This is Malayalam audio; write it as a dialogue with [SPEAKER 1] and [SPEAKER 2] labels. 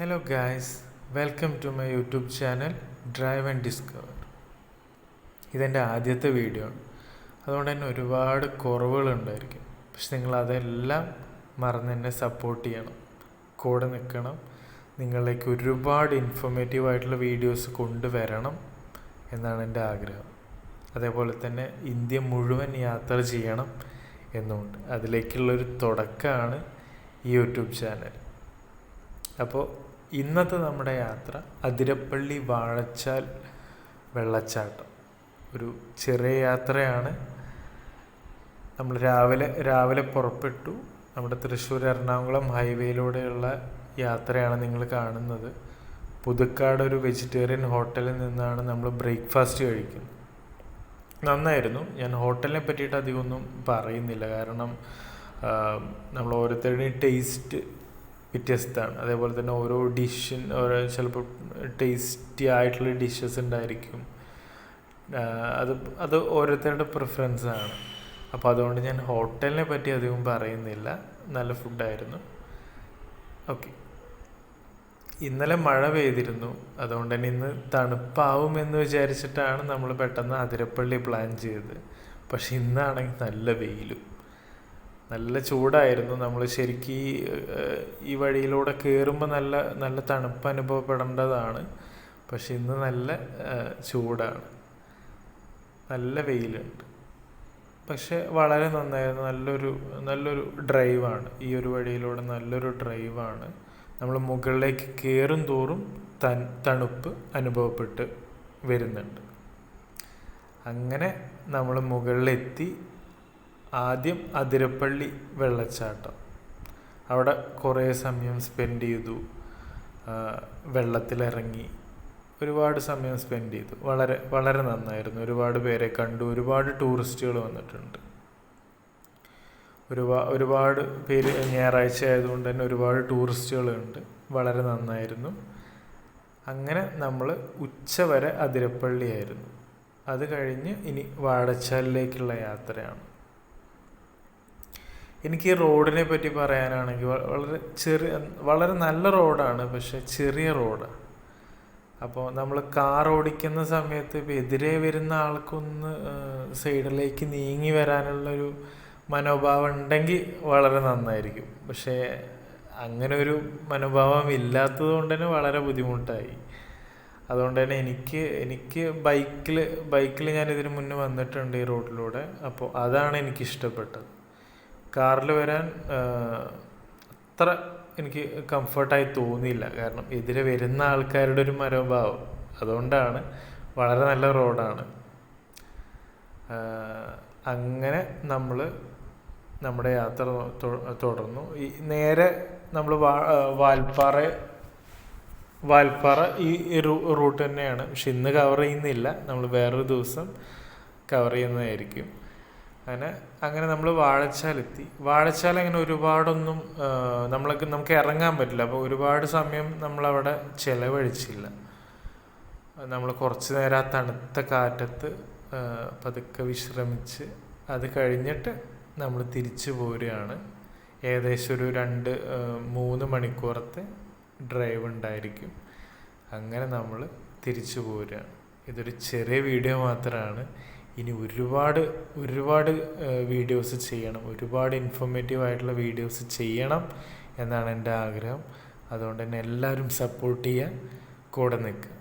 [SPEAKER 1] Hello guys, welcome to my YouTube channel drive and discover. ഇതെൻ്റെ ആദ്യത്തെ വീഡിയോ ആണ്, അതുകൊണ്ട് തന്നെ ഒരുപാട് കുറവുകളുണ്ടായിരിക്കും. പക്ഷെ നിങ്ങളതെല്ലാം മറന്ന് എന്നെ സപ്പോർട്ട് ചെയ്യണം, കൂടെ നിൽക്കണം. നിങ്ങളിലേക്ക് ഒരുപാട് ഇൻഫോർമേറ്റീവായിട്ടുള്ള വീഡിയോസ് കൊണ്ടുവരണം എന്നാണ് എൻ്റെ ആഗ്രഹം. അതേപോലെ തന്നെ ഇന്ത്യ മുഴുവൻ യാത്ര ചെയ്യണം എന്നുണ്ട്. അതിലേക്കുള്ളൊരു തുടക്കമാണ് ഈ യൂട്യൂബ് ചാനൽ. അപ്പോൾ ഇന്നത്തെ നമ്മുടെ യാത്ര അതിരപ്പള്ളി വാഴച്ചാൽ വെള്ളച്ചാട്ടം. ഒരു ചെറിയ യാത്രയാണ്. നമ്മൾ രാവിലെ പുറപ്പെട്ടു. നമ്മുടെ തൃശ്ശൂർ എറണാകുളം ഹൈവേയിലൂടെയുള്ള യാത്രയാണ് നിങ്ങൾ കാണുന്നത്. പുതുക്കാട് ഒരു വെജിറ്റേറിയൻ ഹോട്ടലിൽ നിന്നാണ് നമ്മൾ ബ്രേക്ക്ഫാസ്റ്റ് കഴിക്കുന്നത്. നന്നായിരുന്നു. ഞാൻ ഹോട്ടലിനെ പറ്റിയിട്ട് അധികമൊന്നും പറയുന്നില്ല, കാരണം നമ്മൾ ഓരോരുത്തരുടെയും ടേസ്റ്റ് വ്യത്യസ്തമാണ്. അതേപോലെ തന്നെ ഓരോ ചിലപ്പോൾ ടേസ്റ്റി ആയിട്ടുള്ള ഡിഷസ് ഉണ്ടായിരിക്കും. അത് ഓരോരുത്തരുടെ പ്രിഫറൻസാണ്. അപ്പോൾ അതുകൊണ്ട് ഞാൻ ഹോട്ടലിനെ പറ്റി അധികം പറയുന്നില്ല. നല്ല ഫുഡായിരുന്നു. ഓക്കെ, ഇന്നലെ മഴ പെയ്തിരുന്നു. അതുകൊണ്ട് തന്നെ ഇന്ന് തണുപ്പാവുമെന്ന് വിചാരിച്ചിട്ടാണ് നമ്മൾ പെട്ടെന്ന് അതിരപ്പള്ളി പ്ലാൻ ചെയ്തത്. പക്ഷെ ഇന്നാണെങ്കിൽ നല്ല വെയിലും നല്ല ചൂടായിരുന്നു. നമ്മൾ ശരിക്കും ഈ വഴിയിലൂടെ കയറുമ്പോൾ നല്ല തണുപ്പ് അനുഭവപ്പെടേണ്ടതാണ്. പക്ഷെ ഇന്ന് നല്ല ചൂടാണ്, നല്ല വെയിലുണ്ട്. പക്ഷെ വളരെ നന്നായിരുന്നു. നല്ലൊരു ഡ്രൈവാണ്. ഈ ഒരു വഴിയിലൂടെ നല്ലൊരു ഡ്രൈവാണ്. നമ്മൾ മുകളിലേക്ക് കയറും തോറും തണുപ്പ് അനുഭവപ്പെട്ട് വരുന്നുണ്ട്. അങ്ങനെ നമ്മൾ മുകളിലെത്തി. ആദ്യം അതിരപ്പള്ളി വെള്ളച്ചാട്ടം, അവിടെ കുറേ സമയം സ്പെൻഡ് ചെയ്തു. വെള്ളത്തിലിറങ്ങി ഒരുപാട് സമയം സ്പെൻഡ് ചെയ്തു. വളരെ നന്നായിരുന്നു. ഒരുപാട് പേരെ കണ്ടു. ഒരുപാട് ടൂറിസ്റ്റുകൾ വന്നിട്ടുണ്ട്. ഒരുപാട് പേര് ഞായറാഴ്ച ആയതുകൊണ്ട് തന്നെ ഒരുപാട് ടൂറിസ്റ്റുകളുണ്ട്. വളരെ നന്നായിരുന്നു. അങ്ങനെ നമ്മൾ ഉച്ചവരെ അതിരപ്പള്ളിയായിരുന്നു. അത് കഴിഞ്ഞ് ഇനി വാഴച്ചാലിലേക്കുള്ള യാത്രയാണ്. എനിക്ക് ഈ റോഡിനെ പറ്റി പറയാനാണെങ്കിൽ വളരെ നല്ല റോഡാണ്, പക്ഷെ ചെറിയ റോഡാണ്. അപ്പോൾ നമ്മൾ കാർ ഓടിക്കുന്ന സമയത്ത് ഇപ്പോൾ എതിരെ വരുന്ന ആൾക്കൊന്ന് സൈഡിലേക്ക് നീങ്ങി വരാനുള്ളൊരു മനോഭാവം ഉണ്ടെങ്കിൽ വളരെ നന്നായിരിക്കും. പക്ഷേ അങ്ങനെ ഒരു മനോഭാവം ഇല്ലാത്തത് കൊണ്ട് തന്നെ വളരെ ബുദ്ധിമുട്ടായി. അതുകൊണ്ട് തന്നെ എനിക്ക് ബൈക്കിൽ ഞാൻ ഇതിന് മുന്നേ വന്നിട്ടുണ്ട് ഈ റോഡിലൂടെ. അപ്പോൾ അതാണ് എനിക്കിഷ്ടപ്പെട്ടത്. കാറിൽ വരാൻ അത്ര എനിക്ക് കംഫർട്ടായി തോന്നിയില്ല, കാരണം എതിരെ വരുന്ന ആൾക്കാരുടെ ഒരു മനോഭാവം. അതുകൊണ്ടാണ്. വളരെ നല്ല റോഡാണ്. അങ്ങനെ നമ്മൾ നമ്മുടെ യാത്ര തുടർന്നു. നേരെ നമ്മൾ വാൽപ്പാറ ഈ റൂട്ട് തന്നെയാണ്. പക്ഷെ ഇന്ന് കവർ ചെയ്യുന്നില്ല. നമ്മൾ വേറൊരു ദിവസം കവർ ചെയ്യുന്നതായിരിക്കും. അങ്ങനെ നമ്മൾ വാഴച്ചാലെത്തി. വാഴച്ചാൽ അങ്ങനെ ഒരുപാടൊന്നും നമുക്ക് ഇറങ്ങാൻ പറ്റില്ല. അപ്പോൾ ഒരുപാട് സമയം നമ്മളവിടെ ചിലവഴിച്ചില്ല. നമ്മൾ കുറച്ച് നേരം ആ തണുത്ത കാറ്റത്ത് പതുക്കെ വിശ്രമിച്ച് അത് കഴിഞ്ഞിട്ട് നമ്മൾ തിരിച്ചു പോരുകയാണ്. ഏകദേശം ഒരു 2-3 മണിക്കൂറത്തെ ഡ്രൈവ് ഉണ്ടായിരിക്കും. അങ്ങനെ നമ്മൾ തിരിച്ചു പോരുകയാണ്. ഇതൊരു ചെറിയ വീഡിയോ മാത്രമാണ്. ഇനി ഒരുപാട് വീഡിയോസ് ചെയ്യണം, ഒരുപാട് ഇൻഫോർമേറ്റീവ് ആയിട്ടുള്ള വീഡിയോസ് ചെയ്യണം എന്നാണ് എൻ്റെ ആഗ്രഹം. അതുകൊണ്ട് തന്നെ എല്ലാവരും സപ്പോർട്ട് ചെയ്യുക, കൂടെ നിൽക്കുക.